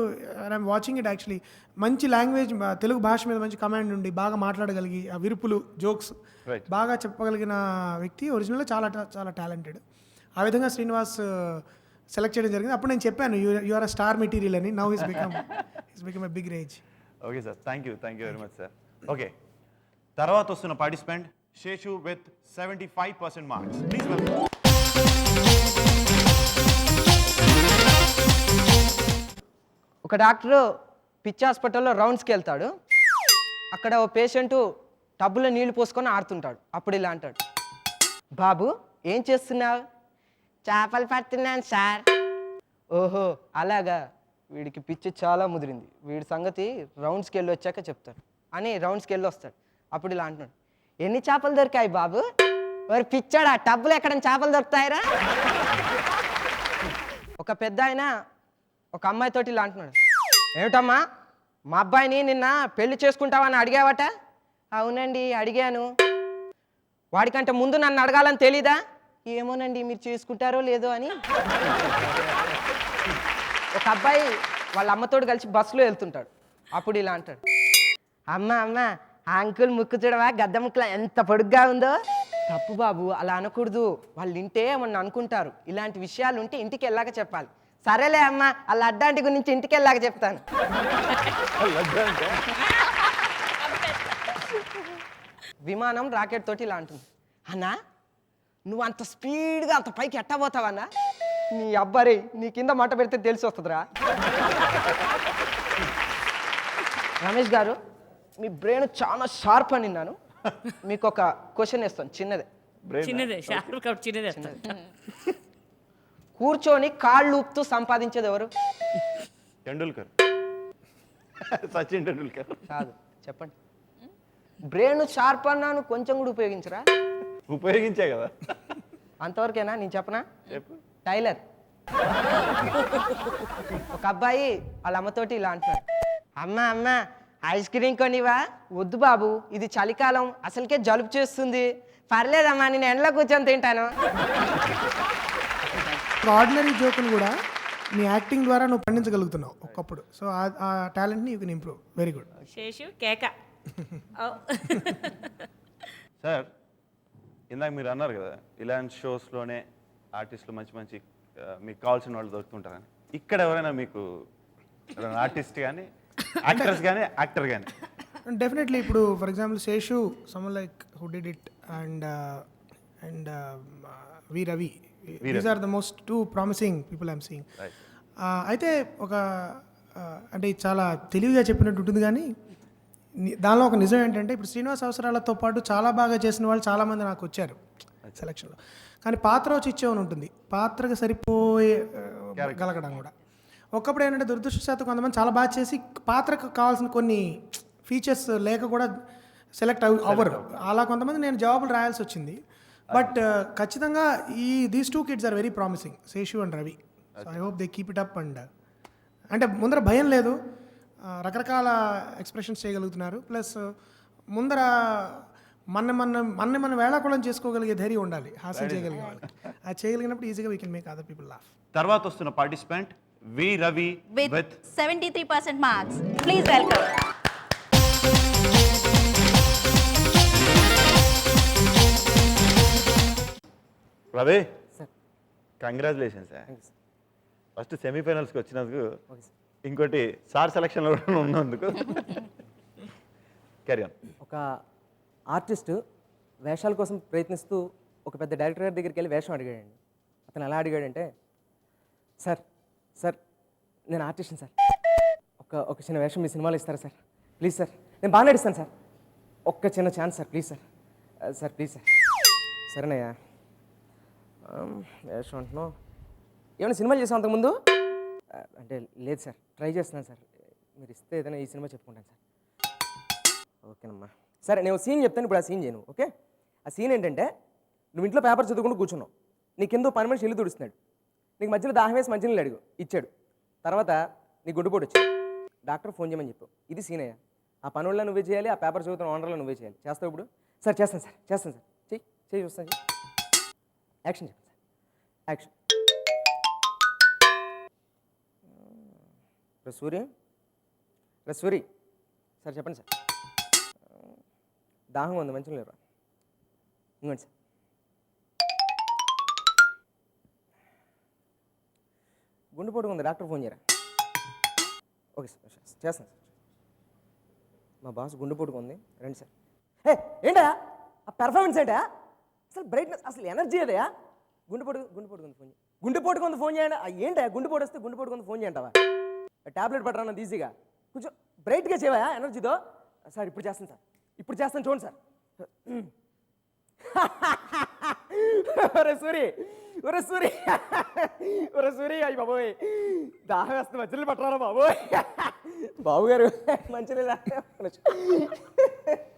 ఐఎమ్ వాచింగ్ ఇట్ యాక్చువల్లీ మంచి లాంగ్వేజ్, తెలుగు భాష మీద మంచి కమాండ్ ఉండి బాగా మాట్లాడగలిగి ఆ విరుపులు జోక్స్ బాగా చెప్పగలిగిన వ్యక్తి ఒరిజినల్గా చాలా చాలా టాలెంటెడ్. ఆ విధంగా శ్రీనివాస్ సెలెక్ట్ చేయడం జరిగింది. అప్పుడు నేను చెప్పాను you are a star material అని. Now his become a big range. Okay sir, thank you very much sir. Okay, తర్వాత వస్తున్న participant Seshu with 75% marks. Please welcome. ఒక డాక్టరు పిచ్చి హాస్పిటల్లో రౌండ్స్కి వెళ్తాడు. అక్కడ ఓ పేషెంటు టబ్బులో నీళ్లు పోసుకొని ఆడుతుంటాడు. అప్పుడు ఇలా అంటాడు, బాబు ఏం చేస్తున్నావు? చేపలు పడుతున్నాను సార్. ఓహో అలాగా, వీడికి పిచ్చి చాలా ముదిరింది, వీడి సంగతి రౌండ్స్కి వెళ్ళి వచ్చాక చెప్తాడు అని రౌండ్స్కి వెళ్ళి వస్తాడు. అప్పుడు ఇలా అంటున్నాడు, ఎన్ని చేపలు దొరికాయి బాబు? మరి పిచ్చాడా, టబ్బులో ఎక్కడ చేపలు దొరుకుతాయిరా? ఒక పెద్ద ఆయన ఒక అమ్మాయితోటి ఇలా అంటున్నాడు, ఏమిటమ్మా మా అబ్బాయిని నిన్న పెళ్లి చేసుకుంటావని అడిగావట? అవునండి అడిగాను. వాడికంటే ముందు నన్ను అడగాలని తెలీదా? ఏమోనండి మీరు చేసుకుంటారో లేదో అని. ఒక అబ్బాయి వాళ్ళ అమ్మతోడు కలిసి బస్సులో వెళ్తుంటాడు. అప్పుడు ఇలా అంటాడు, అమ్మ అమ్మ ఆ అంకుల్ ముక్కు చూడవా, గద్ద ముక్కులా ఎంత పొడుగ్గా ఉందో. తప్పు బాబు అలా అనకూడదు, వాళ్ళు వింటే ఏమన్నా అనుకుంటారు. ఇలాంటి విషయాలు ఉంటే ఇంటికి వెళ్ళాక చెప్పాలి. సరేలే అమ్మ ఆ లడ్డాంటి గురించి ఇంటికి వెళ్ళాక చెప్తాను. విమానం రాకెట్ తోటి ఇలా అంటుంది, అన్నా నువ్వు అంత స్పీడ్గా అంత పైకి ఎట్టా పోతావన్నా? నీ అబ్బారి నీ కింద మాట పెడితే తెలిసి వస్తుందిరా. రమేష్ గారు మీ బ్రెయిన్ చాలా షార్ప్ అని విన్నాను. మీకు ఒక క్వశ్చన్ వేస్తాను, చిన్నదే. చిన్నదే షార్ప్ కాబట్టి చిన్నదే వస్తుంది. కూర్చొని కాళ్ళు ఊపుతూ సంపాదించేది ఎవరు? టెండూల్కర్. సచిన్ టెండూల్కర్. కాదు, చెప్పండి. బ్రెయిన్ షార్ప్ అన్నాను, కొంచెం కూడా ఉపయోగించరా? ఉపయోగించే కదా. అంతవరకేనా? నేను చెప్పనా? చెప్పు. టైలర్. ఒక అబ్బాయి వాళ్ళ అమ్మతోటి ఇలా అంటున్నాడు, అమ్మ అమ్మ ఐస్ క్రీమ్ కొనివా? వద్దు బాబు ఇది చలికాలం, అసలుకే జలుబు చేస్తుంది. పర్లేదమ్మా నేను ఎండలో కూర్చొని తింటాను. ఆర్డినరీ జోకులు కూడా నీ యాక్టింగ్ ద్వారా నువ్వు పండించగలుగుతున్నావు ఒకప్పుడు. సో ఆ టాలెంట్ని you can improve. Very good. Seshu కేక. సార్ ఇందాక మీరు అన్నారు కదా ఇలాంటి షోస్లోనే ఆర్టిస్టులు మంచి మంచి మీకు కావాల్సిన వాళ్ళు దొరుకుతుంటారని. ఇక్కడ ఎవరైనా మీకు ఆర్టిస్ట్ కానీ యాక్టర్స్ కానీ యాక్టర్ కానీ? డెఫినెట్లీ. ఇప్పుడు for example Seshu, some like who did it, and V Ravi, these are the most two promising people I'm seeing. అయితే ఒక అంటే చాలా తెలివిగా చెప్పినట్టు ఉంటుంది, కానీ దానిలో ఒక నిజం ఏంటంటే ఇప్పుడు శ్రీనివాస్ అవసరాలతో పాటు చాలా బాగా చేసిన వాళ్ళు చాలామంది నాకు వచ్చారు సెలక్షన్లో. కానీ పాత్ర వచ్చి ఇచ్చేవని ఉంటుంది, పాత్రకు సరిపోయే గలగడం కూడా. ఒకప్పుడు ఏంటంటే దురదృష్టశాత్తు కొంతమంది చాలా బాగా చేసి పాత్రకు కావాల్సిన కొన్ని ఫీచర్స్ లేక కూడా సెలెక్ట్ అవ్వరు. అలా కొంతమంది నేను జవాబులు రాయాల్సి వచ్చింది. బట్ ఖచ్చితంగా these two kids are very promising, Seshu and Ravi. So I hope they keep it up. And అంటే ముందర భయం లేదు, రకరకాల ఎక్స్ప్రెషన్స్ చేయగలుగుతున్నారు. ప్లస్ ముందర మన వేళాకుళం చేసుకోగలిగే ధైర్యం ఉండాలి, హాస్యం చేయగలిగే వాళ్ళు. అది చేయగలిగినప్పుడు ఈజీగా we can make other people laugh. తర్వాత వస్తున్న participant V Ravi with 73% marks. Please welcome. Ravi congratulations sir. First సెమీఫైనల్స్కి వచ్చినందుకు, ఇంకోటి సార్ సెలక్షన్లో కూడా ఉన్నందుకు. Carry on. ఒక ఆర్టిస్టు వేషాల కోసం ప్రయత్నిస్తూ ఒక పెద్ద డైరెక్టర్ గారి దగ్గరికి వెళ్ళి వేషం అడిగాడండి. అతను ఎలా అడిగాడంటే, సార్ సార్ నేను ఆర్టిస్ట్ని సార్, ఒక చిన్న వేషం మీ సినిమాలో ఇస్తారా సార్? ప్లీజ్ సార్, నేను బాగా నడిస్తాను సార్, ఒక్క చిన్న chance sir, please sir, sir please sir. సరేనయ్యా, వేషం అంటున్నావు, ఏమైనా సినిమాలు చేసాం అంతకుముందు? అంటే లేదు సార్, ట్రై చేస్తున్నాను సార్, మీరు ఇస్తే ఏదైనా ఈ సినిమా చెప్పుకుంటాను సార్. ఓకేనమ్మా, సరే నేను సీన్ చెప్తాను, ఇప్పుడు ఆ సీన్ చేయను. ఓకే, ఆ సీన్ ఏంటంటే, నువ్వు ఇంట్లో పేపర్ చదువుకుంటూ కూర్చున్నావు, నీ కింద పని మనిషి ఇల్లు తుడుస్తున్నాడు, నీకు మధ్యలో దాహం వేసి మంచినీళ్ళు అడిగు, ఇచ్చాడు. తర్వాత నీ గుడ్డుపోటు వచ్చింది, డాక్టర్ ఫోన్ చేయమని చెప్పావు. ఇది సీన్ అయ్యా. ఆ పనుల్లో నువ్వే చేయాలి, ఆ పేపర్ చదువుతున్న ఓనర్లో నువ్వే చేయాలి. చేస్తావు ఇప్పుడు? సార్ చేస్తాను సార్, చేస్తాను సార్, చెయ్యి చూస్తాను. యాక్షన్ చెప్పండి సార్, యాక్షన్. సూరి సార్ చెప్పండి సార్. దాహం ఉంది, మంచిగా లేరు, ఇంకోండి సార్. గుండెపోటుగా ఉంది, డాక్టర్ ఫోన్ చేయరా? ఓకే సార్, చేస్తాను సార్. మా బాస్ గుండెపోటుగా ఉంది, రండి సార్. ఏంటా ఆ పెర్ఫార్మెన్స్ ఏంటా? అసలు బ్రైట్నెస్, అసలు ఎనర్జీ అదయా? గుండెపోటుకు ఉంది ఫోన్ చేయండి. ఏంటా గుండెపోటు వస్తే గుండెపోటుకు ఉంది ఫోన్ చేయంటావా? ట్యాబ్లెట్ పట్టరా ఈజీగా, కొంచెం బ్రైట్గా చేయవా ఎనర్జీతో. సార్ ఇప్పుడు చేస్తాను సార్, ఇప్పుడు చేస్తాను చూడండి సార్. ఒరే సూరి, ఒరే సూరి, ఒరే సూరి, అయ్యి బాబోయ్ దాహం వేస్తే మంచినీళ్ళు పట్టరా బాబోయ్. బాబు గారు మంచినీళ్ళు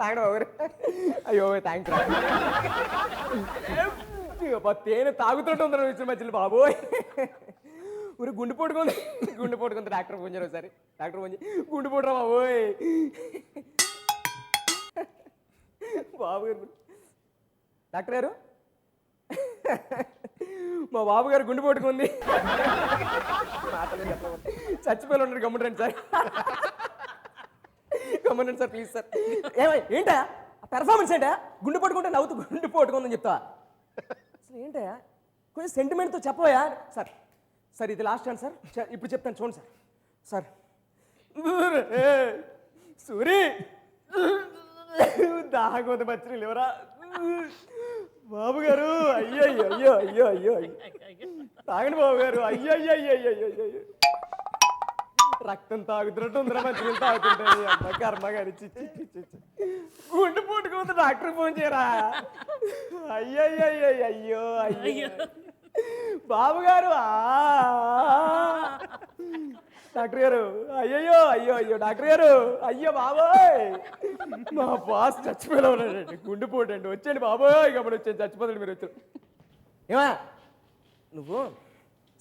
తాగడం బాబు గారు. అయ్యో థ్యాంక్స్ రా. తేనె తాగుతుంటే ఉందా ఇచ్చిన మంచినీళ్ళు బాబోయ్. ఊరి గుండె పోటుకుంది డాక్టర్ ఫోన్ చేయరు ఒకసారి. డాక్టర్ ఫోన్ చేయి, గుండె పోటురా బాబోయ్. బాబు గారు, డాక్టర్ గారు మా బాబు గారు గుండె పోటుకుంది, చచ్చిపోయి ఉన్నాడు, గమ్మునండి సార్, గమ్మునండి సార్ ప్లీజ్ సార్. ఏంటా పెర్ఫార్మెన్స్ ఏంటా? గుండె పట్టుకుంటే నవ్వుతూ గుండె పోటుకుందని చెప్తా. అసలు ఏంటా కొంచెం సెంటిమెంట్తో చెప్పవా సార్? సార్ ఇది లాస్ట్ ఛాన్స్ సార్, ఇప్పుడు చెప్తాను చూడండి సార్. సార్ సూరి దాహంగా మంచినీళ్ళు ఎవరా బాబు గారు? అయ్యో అయ్యో అయ్యో అయ్యో తాగండి బాబు గారు. అయ్యో అయ్యో అయ్యో అయ్యో అయ్యో రక్తం తాగుతున్నట్టు ఉందిరా మంచినీళ్ళు తాగుతుంటే. అమ్మ కర్మ గారి గుండె పుట్టుకుంది, డాక్టర్ ఫోన్ చేయరా? అయ్యో అయ్యో అయ్యో అయ్యో అయ్యో బాబు గారు. డాక్టర్ గారు అయ్యయ్యో అయ్యో అయ్యో డాక్టర్ గారు అయ్యో బాబోయ్ మా బాస్ చచ్చిపోయినా ఉన్నాడండి, గుండెపోటు అండి. వచ్చండి బాబోయ్, గమని వచ్చాను, చచ్చిపోతాడు మీరు వచ్చారు. ఏమా నువ్వు?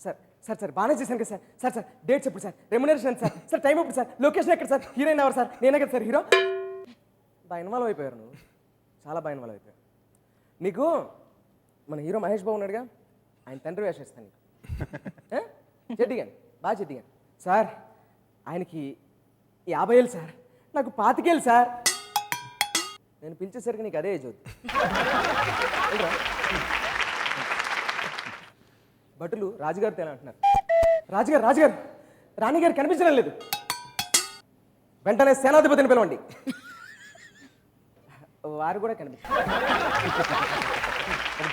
సార్ సార్ సార్ బాగానే చేశాను కదా సార్. సార్ సార్ డేట్స్ ఎప్పుడు sir? Remuneration sir? Sir time ఎప్పుడు సార్? లొకేషన్ ఎక్కడ సార్? హీరోయిన్ ఎవరు సార్? నేనే కదా సార్ హీరో? బాగా ఇన్వాల్వ్ అయిపోయారు నువ్వు, చాలా బాగా ఇన్వాల్వ్ అయిపోయారు. నీకు మన హీరో మహేష్ బాబు ఉన్నాడుగా, ఆయన తండ్రి వేసేస్తాను నీకు. చెడ్డిగాను, బాగా చెడ్డిగాను. సార్ ఆయనకి 50 ఏళ్ళు సార్, నాకు 25 ఏళ్ళు సార్. నేను పిలిచేసరికి నీకు అదే ఏజ్ అవుతుంది. భటులు రాజుగారితో ఎలా అంటున్నారు, రాజుగారు రాజుగారు రాణిగారు కనిపించడం లేదు, వెంటనే సేనాధిపతిని పిలవండి. వారు కూడా కనిపించారు.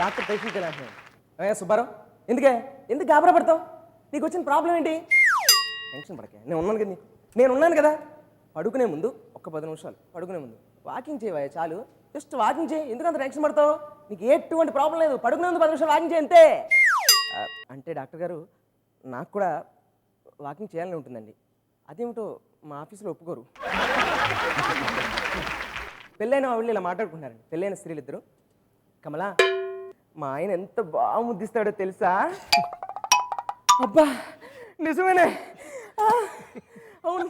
డాక్టర్ పేషెంట్ ఎలా అంటున్నాడు, సుబ్బారావు ఎందుకు గాబరా పడతావు? నీకు వచ్చిన ప్రాబ్లం ఏంటి? టెన్షన్ పడకే, నేను ఉన్నాను కదా. పడుకునే ముందు ఒక్క 10 నిమిషాలు పడుకునే ముందు వాకింగ్ చేయవా, చాలు. జస్ట్ వాకింగ్ చేయి, ఎందుకంత టెన్షన్ పడతావు? నీకు ఎటువంటి ప్రాబ్లం లేదు, పడుకునే ముందు 10 నిమిషాలు వాకింగ్ చేయి అంతే. అంటే డాక్టర్ గారు నాకు కూడా వాకింగ్ చేయాలని ఉంటుందండి, అదేమిటో మా ఆఫీసులో ఒప్పుకోరు. పెళ్ళైన వాళ్ళు ఇలా మాట్లాడుకుంటున్నారండి, పెళ్ళైన స్త్రీలు ఇద్దరు. కమలా మా ఆయన ఎంత బాగా ముద్దిస్తాడో తెలుసా? అబ్బా నిజమేనే, అవును.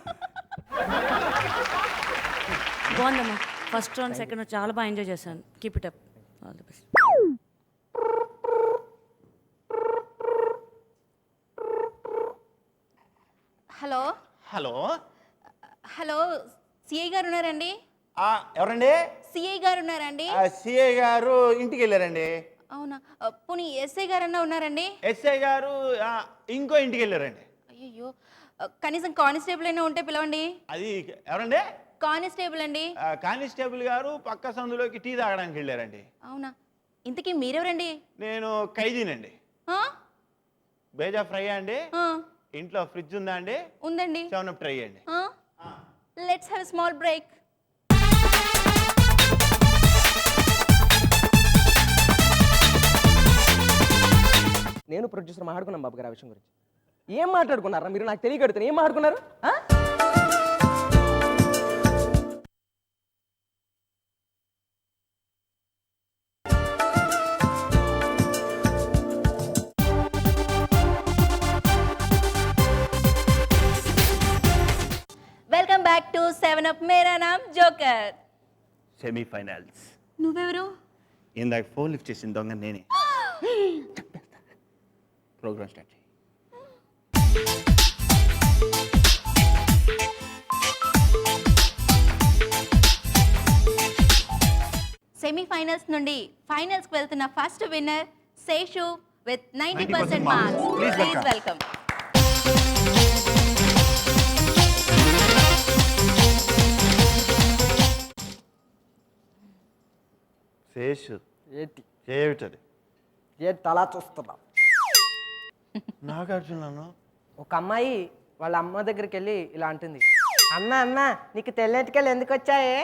బాగుందమ్మా, ఫస్ట్ రౌండ్ సెకండ్ రౌండ్ చాలా బాగా ఎంజాయ్ చేశాను. Keep it up, all the best. Hello hello hello, CI గారు ఉన్నారండి? ఎవరండి? సిఐ గారు ఉన్నారండి? సిఐ గారు ఇంటికి వెళ్ళారండి. అవునా, పోనీ ఎస్ఐ గారన్నా ఉన్నారండి? ఎస్ఐ గారు ఇంకో ఇంటికి వెళ్ళారండి. అయ్యో, కనీసం కానిస్టేబుల్ అయినా ఉంటే పిలవండి. అది ఎవరండి? కానిస్టేబుల్ అండి. కానిస్టేబుల్ గారు పక్క సందులోకి టీ తాగడానికి వెళ్ళారండి. అవునా, ఇంతకీ మీరెవరండి? నేను ఖైదీనండి. ఆ? బేజా ఫ్రై అండి. ఆ, ఇంట్లో ఫ్రిడ్జ్ ఉందా అండి? ఉందండి. 7 ట్రై అండి. Let's have small break. నేను ప్రొడ్యూసర్ మాట్లాడుకున్నాం బాబు గారు ఆ విషయం గురించి. ఏం మాట్లాడుకున్నారా మీరు? నాకు తెలియకడుతున్నాను, ఏం మాట్లాడుకున్నారు? Welcome back to 7 up. Mera Naam joker. Semifinals. నువ్వెవరు? ఇందాక ఫోన్ లిఫ్ట్ చేసిన దొంగ నేనే. ప్రోగ్రామ్ స్టార్ట్ చేయి. సెమీఫైనల్స్ నుండి ఫైనల్స్కి వెళ్తున్న first winner Seshu with 90% marks. Please please welcome. Seshu ఏమిటది? ఏంటి అలా చూస్తున్నావు? నాగార్జున ఒక అమ్మాయి వాళ్ళ అమ్మ దగ్గరికి వెళ్ళి ఇలా అంటుంది, అన్న నీకు తెల్లెంటికలు ఎందుకు వచ్చాయే?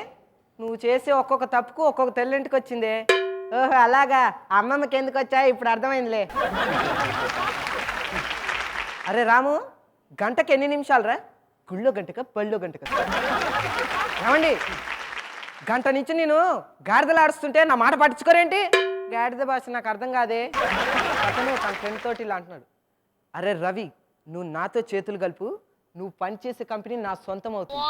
నువ్వు చేసే ఒక్కొక్క తప్పుకు ఒక్కొక్క తెల్లెంటికి వచ్చిందే. ఓహో అలాగా, అమ్మమ్మకి ఎందుకు వచ్చాయి ఇప్పుడు అర్థమైందిలే. అరే రాము, గంటకి ఎన్ని నిమిషాలు రా? గుళ్ళో గంటక పళ్ళో గంటక? ఏమండి, గంట నుంచి నేను గాడిదలు ఆడుస్తుంటే నా మాట పట్టించుకోరేంటి? గాడిద భాష నాకు అర్థం కాదే. అతను తన ఫ్రెండ్ తోటి ఇలా అంటున్నాడు, అరే రవి, నువ్వు నాతో చేతులు కలుపు, నువ్వు పనిచేసే కంపెనీ నా సొంతం అవుతుంది,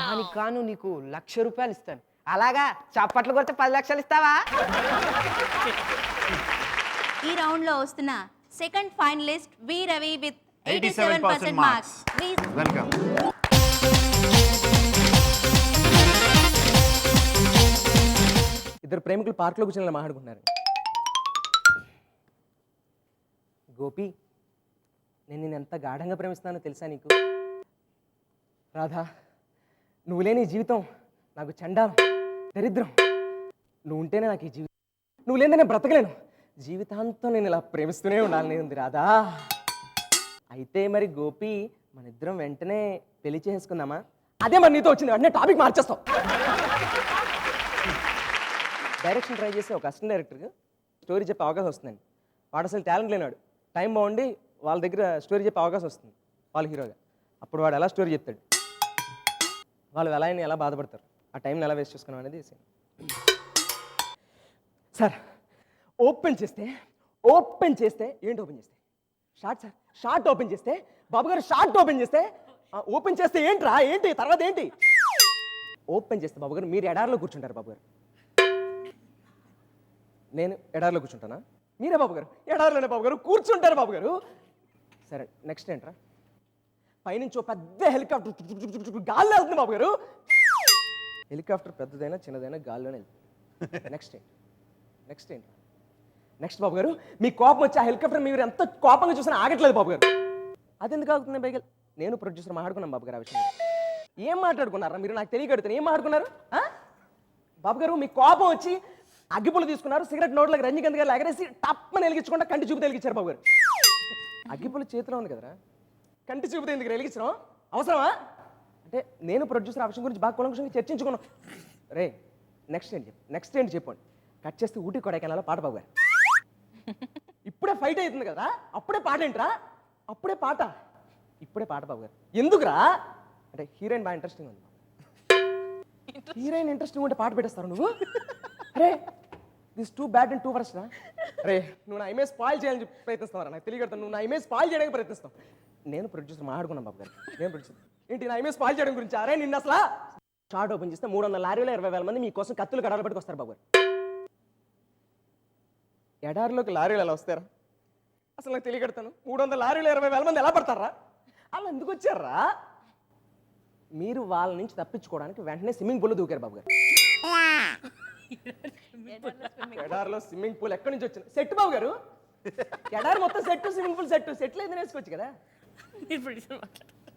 దానికి గాను నీకు 1,00,000 రూపాయలు ఇస్తాను. అలాగా, చప్పట్లు కొడితే 10 లక్షలు ఇస్తావా? ఈ రౌండ్ లో వస్తున్న second finalist V Ravi with 87% 87% marks. Please welcome. ఇద్దరు ప్రేమికులు పార్క్లో కూర్చొని మాట్లాడుకుంటున్నారు. గోపి, నేను నిన్ను ఎంత గాఢంగా ప్రేమిస్తున్నానో తెలుసా నీకు? రాధా, నువ్వు లేని జీవితం నాకు చండాలం, దరిద్రం. నువ్వు ఉంటేనే నాకు ఈ జీవితం, నువ్వు లేని నేను బ్రతకలేను. జీవితాంతం నేను ఇలా ప్రేమిస్తూనే ఉండాలని ఉంది రాధా. అయితే మరి గోపి, మన ఇద్దరం వెంటనే పెళ్లి చేసుకుందామా? అదే మరి నీతో వచ్చింది, వెంటనే టాపిక్ మార్చేస్తాం. డైరెక్షన్ ట్రై చేసి ఒక అసిస్టెంట్ డైరెక్టర్కి స్టోరీ చెప్పే అవకాశం వస్తుందండి. వాడు అసలు టాలెంట్ లేనాడు, టైం బాగుండి వాళ్ళ దగ్గర స్టోరీ చెప్పే అవకాశం వస్తుంది వాళ్ళ హీరోగా. అప్పుడు వాడు ఎలా స్టోరీ చెప్తాడు, వాళ్ళు ఎలా బాధపడతారు, ఆ టైంని ఎలా వేస్ట్ చేసుకున్నాం అనేది సీన్. సార్, ఓపెన్ చేస్తే ఏంటి ఓపెన్ చేస్తే? షార్ట్ సార్, షార్ట్ ఓపెన్ చేస్తే బాబు గారు, షార్ట్ ఓపెన్ చేస్తే ఓపెన్ చేస్తే ఏంట్రా, ఏంటి తర్వాత ఏంటి? ఓపెన్ చేస్తే బాబు గారు మీరు ఎడారిలో కూర్చుంటారు బాబు గారు. నేను ఎడారిలో కూర్చుంటానా? మీరే బాబు గారు ఎడారిలోనే బాబు గారు కూర్చుంటారు బాబు గారు. సరే, నెక్స్ట్ ఏంట్రా? పైనుంచి ఓ పెద్ద హెలికాప్టర్ గాల్లో వెళ్తుంది బాబు గారు. హెలికాప్టర్ పెద్దదైనా చిన్నదైనా గాల్లోనే వెళ్తుంది. నెక్స్ట్ ఏంటి? నెక్స్ట్ బాబు గారు, మీ కోపం వచ్చి ఆ హెలికాప్టర్ మీరు ఎంత కోపంగా చూసినా ఆగట్లేదు బాబు గారు. అది ఎందుకు ఆగుతుంది బైగల్? నేను ప్రొడ్యూసర్ మాట్లాడుకున్నాం బాబు గారు ఆ విషయం. ఏం మాట్లాడుకున్నారా మీరు? నాకు తెలియకడుతుంది, ఏం మాట్లాడుకున్నారు బాబు గారు? మీ కోపం వచ్చి అగ్గిపుల్ల తీసుకున్నారు, సిగరెట్ నోట్లోకి రంజిగంధ గారు ఎగరేసి టప్పని వెలిగించకుండా కంటి చూపు వెలిగించారు బాబు గారు. అగ్గిపుల్ల చేతిలో ఉంది కదరా, కంటి చూపుతో ఎందుకు వెలిగించడం అవసరమా? అంటే నేను ప్రొడ్యూసర్ ఆ విషయం గురించి బాగా కులంకుశంగా చర్చించుకున్నాం. రే, నెక్స్ట్ ఏంటి చెప్పండి. కట్ చేస్తే ఊటీ కొడైకెనాల్లో పాట బాబు గారు. ఇప్పుడే ఫైట్ అవుతుంది కదా, అప్పుడే పాట ఏంట్రా? ఇప్పుడే పాట బాబు గారు. ఎందుకురా అంటే హీరోయిన్ బాగా ఇంట్రెస్టింగ్ ఉంది. హీరోయిన్ ఇంట్రెస్టింగ్ ఉంటే పాట పెట్టేస్తారు నువ్వు? అరే, this too bad and two worst రా. అరే, నువ్వు నా ఇమేజ్ స్పాయిల్ చేయాలని ప్రయత్నిస్తావరా? నాకు తెలియకడతాను, నువ్వు నా ఇమేజ్ స్పాయిల్ చేయడానికి ప్రయత్నిస్తావు. నేను ప్రొడ్యూసర్ మాట్లాడుకున్నాను బాబు గారు. నేను ప్రొడ్యూసర్ ఏంటి నా ఇమేజ్ స్పాయిల్ చేయడం గురించి? అరే, నిన్న అసలు షార్ట్ ఓపెన్ చేస్తే 300 లారీలో 20,000 మంది మీకోసం కత్తులు గడాలు పట్టుకొస్తారు బాబు గారు. ఎడారిలోకి లారీలు ఎలా వస్తారా? అసలు నాకు తెలియకడతాను, 300 లారీలో 20,000 మంది ఎలా పడతారా? అలా ఎందుకు వచ్చారా? మీరు వాళ్ళ నుంచి తప్పించుకోవడానికి వెంటనే స్విమ్మింగ్ పూల్లో దూకారు బాబు గారు. ఎడారిలో స్విమ్మింగ్ పూల్ ఎక్కడి నుంచి వచ్చింది? సెట్ బాబు గారు, ఎడారి మొత్తం సెట్, స్విమ్మింగ్ పూల్ సెట్లు ఏదైనా వేసుకోవచ్చు కదా.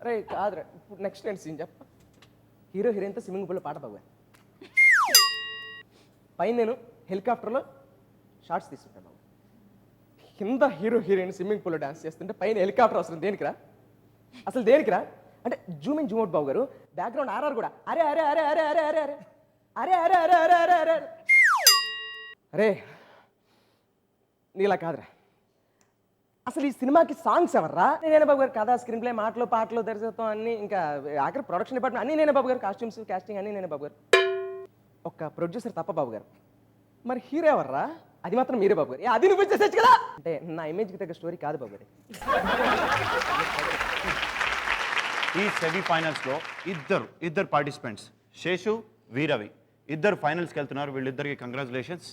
అరే కాదురా, ఇప్పుడు నెక్స్ట్ ఏంటి సీన్ చెప్ప? హీరో హీరోయిన్తో స్విమ్మింగ్ పూల్లో పాట బాబు గారు. పైన నేను హెలికాప్టర్లో షార్ట్స్ తీసుకుంటాను బాబు. కింద హీరో హీరోయిన్ స్విమ్మింగ్ పూల్లో డాన్స్ చేస్తుంటే పైన హెలికాప్టర్ వస్తుంది. దేనికిరా? అసలు దేనికిరా? అంటే జూమ్ ఇన్ జూమ్ అవుట్ బాబు గారు. బ్యాక్గ్రౌండ్ ఆర్ఆర్ కూడా అరే అరే అరే అరే అరే అరే అరే అరే అరే అరే అరే అరే అరే అరే నీలా కాదురా. అసలు ఈ సినిమాకి సాంగ్స్ ఎవర్రా? నేనే బాబు గారు. కథ, స్క్రీన్ ప్లే, మాటలు, పాటలు, దర్శకత్వం అన్ని, ఇంకా ఆఖరి ప్రొడక్షన్ డిపార్ట్మెంట్ అన్నీ నేనే బాబు గారు. కాస్ట్యూమ్స్, కాస్టింగ్ అన్నీ నేనే బాబు గారు. ఒక్క ప్రొడ్యూసర్ తప్ప బాబు గారు. మరి హీరో ఎవర్రా? అది మాత్రం మీరే బాబు గారు. అది నువ్వు చేసేచ్చు కదా. అంటే నా ఇమేజ్కి తగ్గ స్టోరీ కాదు బాబు గారు. ఈ సెమీఫైనల్స్లో ఇద్దరు పార్టిసిపెంట్స్ శేషు, వీరవి ఇద్దరు ఫైనల్స్కి వెళ్తున్నారు. వీళ్ళిద్దరికి కంగ్రాచులేషన్స్.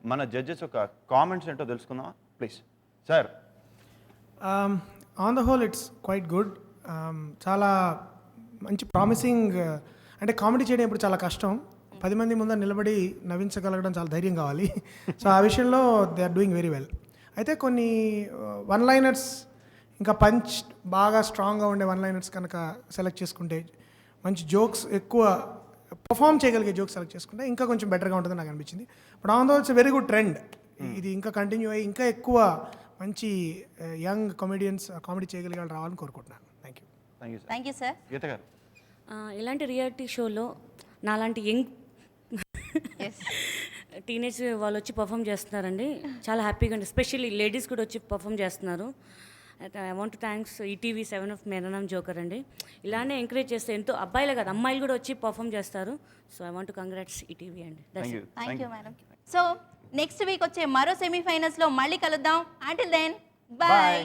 మన జడ్జెస్ ఒక కామెంట్స్ ఏంటో తెలుసుకుందామా please sir? On the whole it's quite good. చాలా మంచి ప్రామిసింగ్. అంటే కామెడీ చేయడం ఇప్పుడు చాలా కష్టం. 10 మంది ముందర నిలబడి నవ్వించగలగడం చాలా ధైర్యం కావాలి. సో ఆ విషయంలో they are doing very well. అయితే కొన్ని వన్ లైనర్స్ ఇంకా పంచ్ బాగా స్ట్రాంగ్గా ఉండే వన్ లైనర్స్ కనుక సెలెక్ట్ చేసుకుంటే, మంచి జోక్స్ ఎక్కువ పర్ఫామ్ చేయగలిగే జోక్స్ సెలెక్ట్ చేసుకుంటే ఇంకా కొంచెం బెటర్గా ఉంటుందని నాకు అనిపించింది. But on the whole it's very good trend. ఇది ఇంకా కంటిన్యూ అయ్యి ఇంకా ఎక్కువ మంచి యంగ్ కామెడియన్స్ కామెడీ చేయగలిగే వాళ్ళు రావాలని కోరుకుంటున్నాను. Thank you. Thank you sir. You sir. Geetha garu. ఇలాంటి రియాలిటీ షోలో నాలాంటి యంగ్ టీనేజ్ వాళ్ళు వచ్చి పర్ఫామ్ చేస్తున్నారండి. చాలా హ్యాపీగా ఉంది. ఎస్పెషల్లీ లేడీస్ కూడా వచ్చి పర్ఫామ్ చేస్తున్నారు. I want to thanks ETV 7 of Mera Naam joker అండి. ఇలానే ఎంకరేజ్ చేస్తే ఎంతో అబ్బాయిలే కాదు అమ్మాయిలు కూడా వచ్చి పర్ఫామ్ చేస్తారు. So I want to congrats ETV అండి. Thank you madam. So next week వచ్చే మరో సెమీఫైనల్స్లో మళ్ళీ కలుద్దాం. Until then bye.